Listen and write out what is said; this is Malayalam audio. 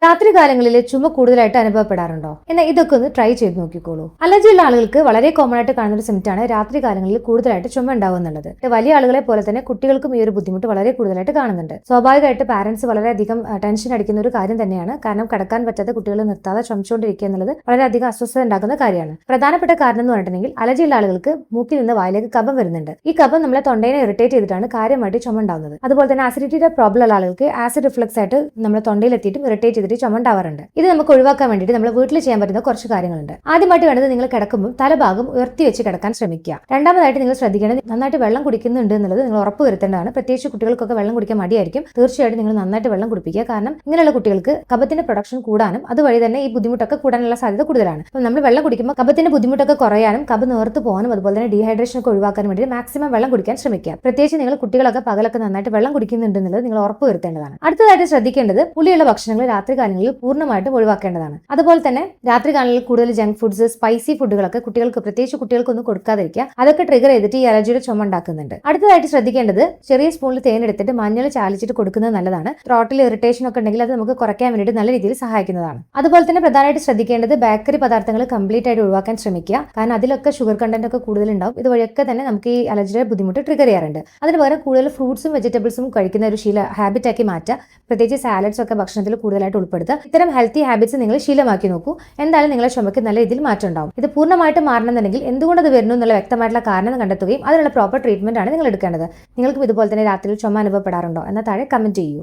രാത്രി കാലങ്ങളിൽ ചുമ കൂടുതലായിട്ട് അനുഭവപ്പെടാറുണ്ടോ? എന്നാൽ ഇതൊക്കെ ഒന്ന് ട്രൈ ചെയ്ത് നോക്കിക്കോളൂ. അലർജിയുള്ള ആളുകൾക്ക് വളരെ കോമൺ ആയിട്ട് കാണുന്ന ഒരു സിംറ്റമാണ് രാത്രി കാലങ്ങളിൽ കൂടുതലായിട്ട് ചുമ ഉണ്ടാവും എന്നുള്ളത്. വലിയ ആളുകളെ പോലെ തന്നെ കുട്ടികൾക്കും ഈ ഒരു ബുദ്ധിമുട്ട് വളരെ കൂടുതലായിട്ട് കാണുന്നുണ്ട്. സ്വാഭാവികമായിട്ട് പാരന്റ്സ് വളരെയധികം ടെൻഷൻ അടിക്കുന്ന ഒരു കാര്യം തന്നെയാണ്. കാരണം കിടക്കാൻ പറ്റാത്ത കുട്ടികൾ നിർത്താതെ ചുമച്ചുകൊണ്ടിരിക്കുക എന്നുള്ളത് വളരെയധികം അസ്വസ്ഥത ഉണ്ടാക്കുന്ന കാര്യമാണ്. പ്രധാനപ്പെട്ട കാരണം എന്ന് പറഞ്ഞിട്ടുണ്ടെങ്കിൽ അലർജിയുള്ള ആളുകൾക്ക് മൂക്കിൽ നിന്ന് വായിലേക്ക് കഫം വരുന്നുണ്ട്. ഈ കഫം നമ്മളെ തൊണ്ടയെ ഇറിറ്റേറ്റ് ചെയ്തിട്ടാണ് കാര്യമായിട്ട് ചുമ ഉണ്ടാവുന്നത്. അതുപോലെ തന്നെ ആസിഡിറ്റിയുടെ പ്രോബ്ലം ഉള്ള ആളുകൾക്ക് ആസിഡ് റിഫ്ലക്സ് ആയിട്ട് നമ്മുടെ തൊണ്ടയിൽ എത്തിയിട്ടും ഇറിറ്റേറ്റ് ചെയ്തിട്ട് ചുമ ഉണ്ടാവാറുണ്ട്. ഇത് നമുക്ക് ഒഴിവാക്കാൻ വേണ്ടിയിട്ട് നമ്മൾ വീട്ടിൽ ചെയ്യാൻ പറ്റുന്ന കുറച്ച് കാര്യങ്ങളുണ്ട്. ആദ്യമായിട്ട് വേണ്ടത് നിങ്ങൾ കിടക്കുമ്പോൾ തലഭാഗം ഉയർത്തി വെച്ച് കിടക്കാൻ ശ്രമിക്കുക. രണ്ടാമതായിട്ട് നിങ്ങൾ ശ്രദ്ധിക്കേണ്ടത് നന്നായിട്ട് വെള്ളം കുടിക്കുന്നുണ്ട് എന്നുള്ളത് നിങ്ങൾ ഉറപ്പ് വരുത്തേണ്ടതാണ്. പ്രത്യേകിച്ച് കുട്ടികൾക്കൊക്കെ വെള്ളം കുടിക്കാൻ മടിയായിരിക്കും. തീർച്ചയായിട്ടും നിങ്ങൾ നന്നായിട്ട് വെള്ളം കുടിപ്പിക്കുക. കാരണം ഇങ്ങനെയുള്ള കുട്ടികൾക്ക് കഫത്തിന്റെ പ്രൊഡക്ഷൻ കൂടാനും അതുവഴി തന്നെ ഈ ബുദ്ധിമുട്ടൊക്കെ കൂടാനുള്ള സാധ്യത കൂടുതലാണ്. അപ്പോൾ നമ്മൾ വെള്ളം കുടിക്കുമ്പോൾ കഫത്തിന്റെ ബുദ്ധിമുട്ടൊക്കെ കുറയാനും കഫം നേർത്ത് പോകാനും അതുപോലെ തന്നെ ഡീഹൈഡ്രേഷൻ ഒക്കെ ഒഴിവാക്കാൻ വേണ്ടി മാക്സിമം വെള്ളം കുടിക്കാൻ ശ്രമിക്കുക. പ്രത്യേകിച്ച് നിങ്ങൾ കുട്ടികളൊക്കെ പകലൊക്കെ നന്നായിട്ട് വെള്ളം കുടിക്കുന്നുണ്ട് എന്നുള്ളത് നിങ്ങൾ ഉറപ്പ് വരുത്തേണ്ടതാണ്. അടുത്തതായിട്ട് ശ്രദ്ധിക്കേണ്ടത് പുളിയുള്ള ഭക്ഷണങ്ങൾ രാത്രി കാലങ്ങളിൽ പൂർണ്ണമായിട്ടും ഒഴിവാക്കേണ്ടതാണ്. അതുപോലെ തന്നെ രാത്രി കാലങ്ങളിൽ കൂടുതൽ ജങ്ക് ഫുഡ്സ് സ്പൈസി ഫുഡുകളൊക്കെ കുട്ടികൾക്ക് പ്രത്യേകിച്ച് കുട്ടികൾക്കൊന്നും കൊടുക്കാതിരിക്കുക. അതൊക്കെ ട്രിഗർ ചെയ്തിട്ട് ഈ അലർജിയുടെ ചുമ ഉണ്ടാക്കുന്നുണ്ട്. അടുത്തതായിട്ട് ശ്രദ്ധിക്കേണ്ടത് ചെറിയ സ്പൂണിൽ തേൻ എടുത്തിട്ട് മഞ്ഞൾ ചാലിച്ചിട്ട് കൊടുക്കുന്നത് നല്ലതാണ്. ത്രോട്ടിൽ ഇറിറ്റേഷൻ ഒക്കെ ഉണ്ടെങ്കിൽ അത് നമുക്ക് കുറയ്ക്കാൻ വേണ്ടിയിട്ട് നല്ല രീതിയിൽ സഹായിക്കുന്നതാണ്. അതുപോലെ തന്നെ പ്രധാനമായിട്ട് ശ്രദ്ധിക്കേണ്ടത് ബേക്കറി പദാർത്ഥങ്ങൾ കംപ്ലീറ്റ് ആയിട്ട് ഒഴിവാക്കാൻ ശ്രമിക്കുക. കാരണം അതിലൊക്കെ ഷുഗർ കണ്ടന്റ് ഒക്കെ കൂടുതലുണ്ടാവും. ഇതുവഴിയൊക്കെ തന്നെ നമുക്ക് ഈ അലർജിയുടെ ബുദ്ധിമുട്ട് ട്രിഗർ ചെയ്യാറുണ്ട്. അതിന് പകരം കൂടുതൽ ഫ്രൂട്ട്സും വെജിറ്റബിൾസും കഴിക്കുന്ന ഒരു ഹാബിറ്റ് ആക്കി മാറ്റുക. പ്രത്യേകിച്ച് സാലഡ്സ് ഒക്കെ ഭക്ഷണത്തിൽ കൂടുതലായിട്ട് ഉൾപ്പെടുത്തുക. ഇത്തരം ഹെൽത്തി ഹാബിറ്റ്സ് നിങ്ങൾ ശീലമാക്കി നോക്കൂ. എന്തായാലും നിങ്ങളുടെ ചുമക്ക് നല്ല രീതിയിൽ മാറ്റം ഉണ്ടാവും. ഇത് പൂർണ്ണമായിട്ട് മാറണമെന്നുണ്ടെങ്കിൽ എന്തുകൊണ്ട് അത് വരുന്നു എന്നുള്ള വ്യക്തമായിട്ടുള്ള കാരണം കണ്ടെത്തുകയും അതിനുള്ള പ്രോപ്പർ ട്രീറ്റ്മെന്റ് ആണ് നിങ്ങൾ എടുക്കേണ്ടത്. നിങ്ങൾക്കും ഇതുപോലെ തന്നെ രാത്രിയിൽ ചുമ അനുഭവപ്പെടാറുണ്ടോ? എന്നാൽ താഴെ കമന്റ് ചെയ്യൂ.